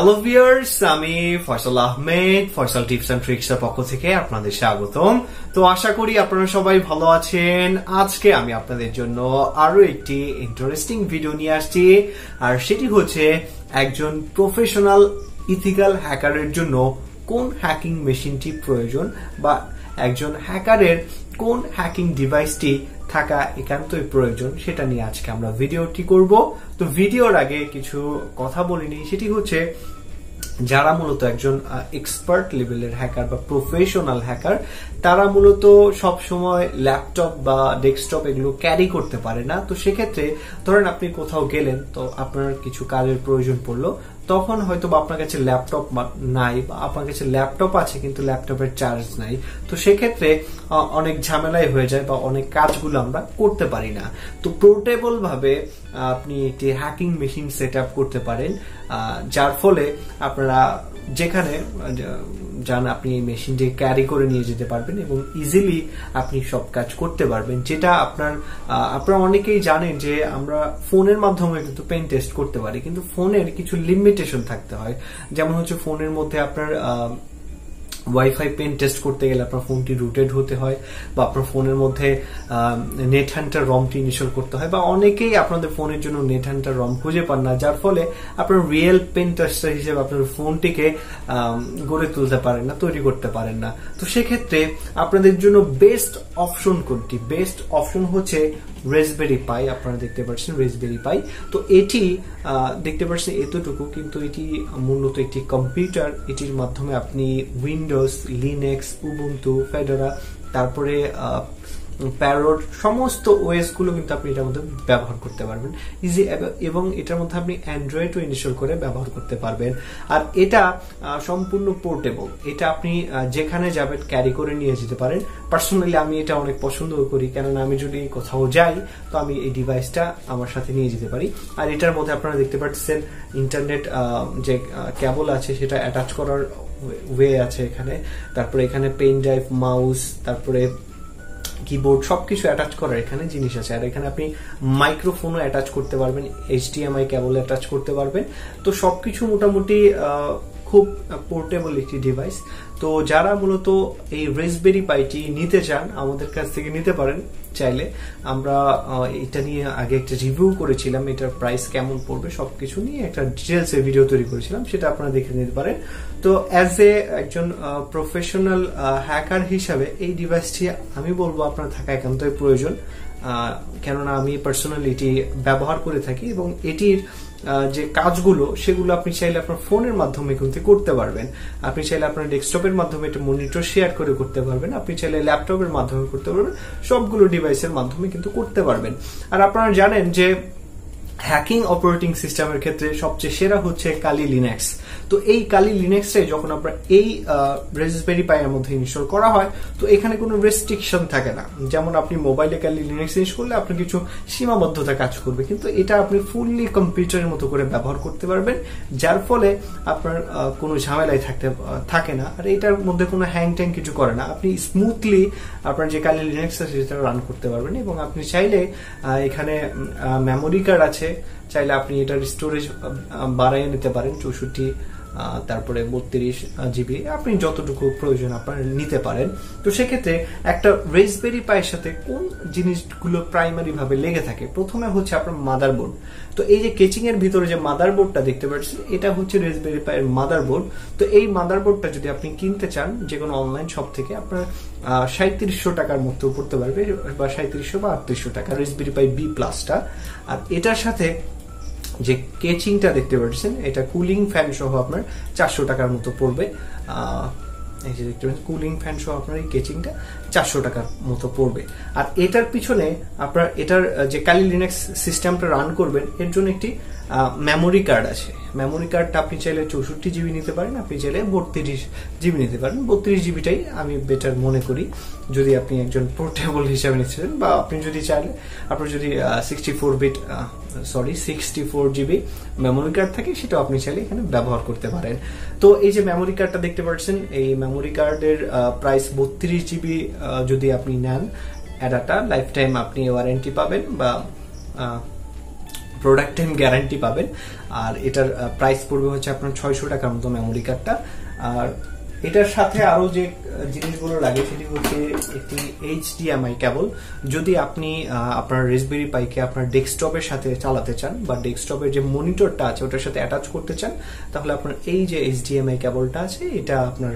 Hello viewers, আমি Faisal Ahmed Faisal tips and tricks এর পক্ষ থেকে আপনাদের স্বাগতম। তো আশা করি আপনারা সবাই ভালো আছেন। আজকে আমি আপনাদের জন্য আরো একটি ইন্টারেস্টিং ভিডিও নিয়ে আসছি, আর সেটি হচ্ছে একজন প্রফেশনাল ইথিক্যাল হ্যাকারের জন্য কোন হ্যাকিং মেশিনটি প্রয়োজন বা একজন হ্যাকারের কোন হ্যাকিং ডিভাইসটি থাকা একান্তই প্রয়োজন, সেটা নিয়ে আজকে আমরা ভিডিওটি করব। তো ভিডিওর আগে কিছু কথা বলিনি, সেটি হচ্ছে যারা মূলত একজন এক্সপার্ট লেভেলের হ্যাকার বা প্রফেশনাল হ্যাকার, তারা মূলত সব সময় ল্যাপটপ বা ডেস্কটপ এগুলো ক্যারি করতে পারে না। তো সেক্ষেত্রে ধরেন আপনি কোথাও গেলেন, তো আপনার কিছু কাজের প্রয়োজন পড়লো, তখন হয়তো বা আপনার কাছে ল্যাপটপ নাই বা আপনার কাছে ল্যাপটপ আছে কিন্তু ল্যাপটপের চার্জ নাই। তো সেক্ষেত্রে অনেক ঝামেলাই হয়ে যায় বা অনেক কাজগুলো আমরা করতে পারি না। তো পোর্টেবল ভাবে আপনি একটি হ্যাকিং মেশিন সেট আপ করতে পারেন, যার ফলে আপনারা যেখানে যান আপনি এই মেশিনটি ক্যারি করে নিয়ে যেতে পারবেন এবং ইজিলি আপনি সব কাজ করতে পারবেন। যেটা আপনারা অনেকেই জানেন যে আমরা ফোনের মাধ্যমে কিন্তু পেন টেস্ট করতে পারি, কিন্তু ফোনের কিছু লিমিটেশন থাকতে হয়। যেমন হচ্ছে ফোনের মধ্যে আপনার ওয়াইফাই পেন টেস্ট করতে গেলে আপনার ফোনটি রুটেড হতে হয়, বা আপনার ফোনের মধ্যে নেট হান্টার রমটি ইনস্টল করতে হয়, বা অনেকেই আপনাদের ফোনের জন্য নেট হান্টার রম খুঁজে পান না, যার ফলে আপনার রিয়েল পেন টেস্টার হিসেবে আপনার ফোনটিকে গড়ে তুলতে পারেন না, তৈরি করতে পারেন না। তো সেক্ষেত্রে আপনাদের জন্য বেস্ট অপশন কোনটি? বেস্ট অপশন হচ্ছে রেসবেরি পাই। আপনারা দেখতে পাচ্ছেন রেসবেরি পাই। তো এটি দেখতে পাচ্ছেন এতটুকু, কিন্তু এটি মূলত একটি কম্পিউটার। এটির মাধ্যমে আপনি উইন্ডোজ, লিনাক্স, উবুন্টু, ফেডোরা, তারপরে প্যারট সমস্ত ওএস গুলো কিন্তু আপনি এটার মধ্যে ব্যবহার করতে পারবেন ইজি, এবং এটার মধ্যে আপনি অ্যান্ড্রয়েডও ইনস্টল করে ব্যবহার করতে পারবেন। আর এটা সম্পূর্ণ পোর্টেবল, এটা আপনি যেখানে যাবেন ক্যারি করে নিয়ে যেতে পারেন। পার্সোনালি আমি এটা অনেক পছন্দ করি, কেননা আমি যদি কোথাও যাই তো আমি এই ডিভাইসটা আমার সাথে নিয়ে যেতে পারি। আর এটার মধ্যে আপনারা দেখতে পাচ্ছেন ইন্টারনেট যে কেবল আছে সেটা অ্যাটাচ করার ওয়ে আছে এখানে, তারপরে এখানে পেন ড্রাইভ, মাউস, তারপরে কিবোর্ড, সবকিছু অ্যাটাচ করার এখানে জিনিস আছে। আর এখানে আপনি মাইক্রোফোনও অ্যাটাচ করতে পারবেন, HDMI কেবল অ্যাটাচ করতে পারবেন। তো সবকিছু মোটামুটি খুব পোর্টেবল একটি ডিভাইস। তো যারা মূলত এই রেসবেরি পাইটি নিতে চান আমাদের কাছ থেকে নিতে পারেন চাইলে। আমরা এটা নিয়ে আগে একটা রিভিউ করেছিলাম, এটার প্রাইস কেমন পড়বে সবকিছু নিয়ে একটা ডিটেলস এর ভিডিও তৈরি করেছিলাম, সেটা আপনারা দেখে নিতে পারেন। তো অ্যাজ এ একজন প্রফেশনাল হ্যাকার হিসাবে এই ডিভাইসটি আমি বলবো আপনার থাকা একান্তই প্রয়োজন, কেননা আমি পার্সোনালি এটি ব্যবহার করে থাকি এবং এটির যে কাজগুলো সেগুলো আপনি চাইলে আপনার ফোনের মাধ্যমে কিন্তু করতে পারবেন। আপনি চাইলে আপনার ডেস্কটপের মাধ্যমে এটা মনিটর শেয়ার করে করতে পারবেন, আপনি চাইলে ল্যাপটপের মাধ্যমে করতে পারবেন, সবগুলো ডিভাইসের মাধ্যমে কিন্তু করতে পারবেন। আর আপনারা জানেন যে হ্যাকিং অপারেটিং সিস্টেমের ক্ষেত্রে সবচেয়ে সেরা হচ্ছে কালি লিনাক্স। তো এই কালি লিনাক্সটাই যখন আপনার এই রেসবেরি পাইয়ের মধ্যে ইনস্টল করা হয়, তো এখানে কোনো রেস্ট্রিকশন থাকে না। যেমন আপনি মোবাইলে কালি লিনাক্স ইনস্টল করলে আপনার কিছু সীমাবদ্ধতা কাজ করবে, কিন্তু এটা আপনি ফুললি কম্পিউটারের মতো করে ব্যবহার করতে পারবেন, যার ফলে আপনার কোনো ঝামেলাই থাকে না। আর এটার মধ্যে কোনো হ্যাং ট্যাং কিছু করে না, আপনি স্মুথলি আপনার যে কালি লিনাক্স আছে সেটা রান করতে পারবেন। এবং আপনি চাইলে এখানে মেমোরি কার্ড আছে, চাইলে আপনি এটার স্টোরেজ বাড়াইয়ে নিতে পারেন, 64 তারপরে 32 জিবি, আপনি যতটুকু প্রয়োজন আপনার নিতে পারেন। তো সেক্ষেত্রে একটা রেসবেরি পাইয়ের সাথে কোন জিনিসগুলো প্রাইমারি ভাবে লেগে থাকে? প্রথমে হচ্ছে আপনার মাদারবোর্ড। তো এই যে কেচিং এর ভিতরে যে মাদারবোর্ডটা দেখতে পাচ্ছেন, এটা হচ্ছে রেসবেরি পাইয়ের মাদারবোর্ড। তো এই মাদারবোর্ডটা যদি আপনি কিনতে চান যে কোনো অনলাইন শপ থেকে, আপনার 3700 টাকার মতো পড়তে পারবে, বা 3700 বা 3800 টাকা রেসবেরি পাই বি প্লাসটা। আর এটার সাথে যে কেচিংটা দেখতে পাচ্ছেন, এটা কুলিং ফ্যান সহ আপনার 400 টাকার মতো পড়বে। এই যে দেখতে পাচ্ছেন কুলিং ফ্যান সহ আপনার এই কেচিংটা 400 টাকার মতো পড়বে। আর এটার পিছনে আপনার এটার যে কালি লিনাক্স সিস্টেমটা রান করবেন এর জন্য একটি মেমোরি কার্ড আছে। মেমোরি কার্ডটা আপনি চাইলে 64 জিবি নিতে পারেন, আপনি চাইলে 32 জিবি নিতে পারেন। 32 জিবিটাই আমি বেটার মনে করি যদি আপনি একজন পোর্টেবল হিসাবে নিচ্ছেন, বা আপনি যদি চাইলে আপনার যদি 64 জিবি মেমোরি কার্ড থাকে সেটাও আপনি চাইলে এখানে ব্যবহার করতে পারেন। তো এই যে মেমোরি কার্ডটা দেখতে পাচ্ছেন, এই মেমোরি কার্ডের প্রাইস 32 জিবি যদি আপনি নেন, এডাটা লাইফ টাইম আপনি ওয়ারেন্টি পাবেন, বা প্রোডাক্ট টাইম গ্যারান্টি পাবেন। আর এটার প্রাইস পড়বে হচ্ছে আপনার 600 টাকার মতো মেমোরি কার্ডটা। আর এটার সাথে আরো যে জিনিসগুলো লাগে সেটি হচ্ছে একটি HDMI কেবল। যদি আপনি আপনার রাসবেরি পাইকে আপনার ডেস্কটপের সাথে চালাতে চান বা ডেস্কটপের যে মনিটরটা আছে ওটার সাথে অ্যাটাচ করতে চান, তাহলে আপনার এই যে HDMI কেবলটা আছে এটা আপনার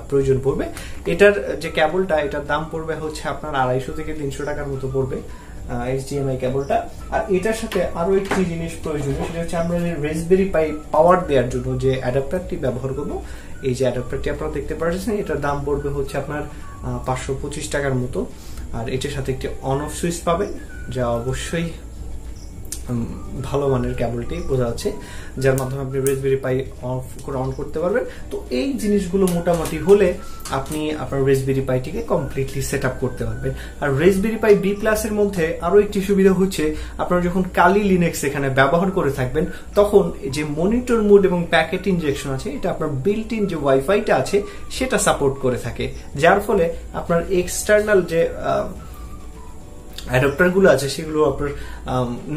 প্রয়োজন পড়বে। এটার যে কেবলটা এটার দাম পড়বে হচ্ছে আপনার 250 থেকে 300 টাকার মতো পড়বে HDMI কেবলটা। আর এটার সাথে আরো একটি জিনিস প্রয়োজনীয়, সেটা হচ্ছে আমরা রাসবেরি পাই পাওয়ার দেওয়ার জন্য যে অ্যাডাপ্টারটি ব্যবহার করব, এই যে অ্যাডাপ্টারটি আপনারা দেখতে পাচ্ছেন এটার দাম পড়বে হচ্ছে আপনার 525 টাকার মতো। আর এটার সাথে একটি অন অফ সুইচ পাবেন, যা অবশ্যই ভালো মানের কেবলটি বোঝা যাচ্ছে, যার মাধ্যমে আপনি রাসবেরি পাই অফ করে অন করতে পারবেন। তো এই জিনিসগুলো মোটামুটি হলে আপনি আপনার রাসবেরি পাইটিকে কমপ্লিটলি সেট আপ করতে পারবেন। আর রাসবেরি পাই বি প্লাস এর মধ্যে আরো একটি সুবিধা হচ্ছে, আপনারা যখন কালি লিনাক্স এখানে ব্যবহার করে থাকবেন তখন যে মনিটর মোড এবং প্যাকেট ইনজেকশন আছে এটা আপনার বিল্ট ইন যে ওয়াইফাইটা আছে সেটা সাপোর্ট করে থাকে, যার ফলে আপনার এক্সটার্নাল যে অ্যাডাপ্টার গুলো আছে সেগুলো আপনার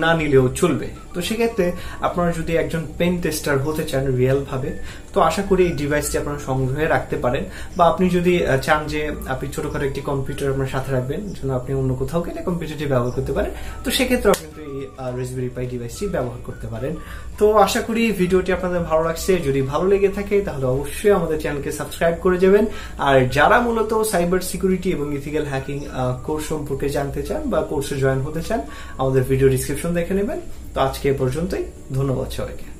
না নিলেও চলবে। তো সেক্ষেত্রে আপনারা যদি একজন পেন টেস্টার হতে চান রিয়েল ভাবে, তো আশা করি এই ডিভাইসটি আপনারা সংগ্রহে রাখতে পারেন। বা আপনি যদি চান যে আপনি ছোটখাটো একটি কম্পিউটার আপনার সাথে রাখবেন, যেন আপনি অন্য কোথাও গেলে কম্পিউটারটি ব্যবহার করতে পারেন, তো সেক্ষেত্রে আপনি এই রাসবেরি পাই ডিভাইসটি ব্যবহার করতে পারেন। তো আশা করি ভিডিওটি আপনাদের ভালো লাগছে। যদি ভালো লেগে থাকে তাহলে অবশ্যই আমাদের চ্যানেলকে সাবস্ক্রাইব করে যাবেন। আর যারা মূলত সাইবার সিকিউরিটি এবং ইথিক্যাল হ্যাকিং কোর্স সম্পর্কে জানতে চান বা কোর্সে জয়েন হতে চান, আমাদের ভিডিও ডিসক্রিপশন দেখে নেবেন। তো আজকে এ পর্যন্তই, ধন্যবাদ সবাইকে।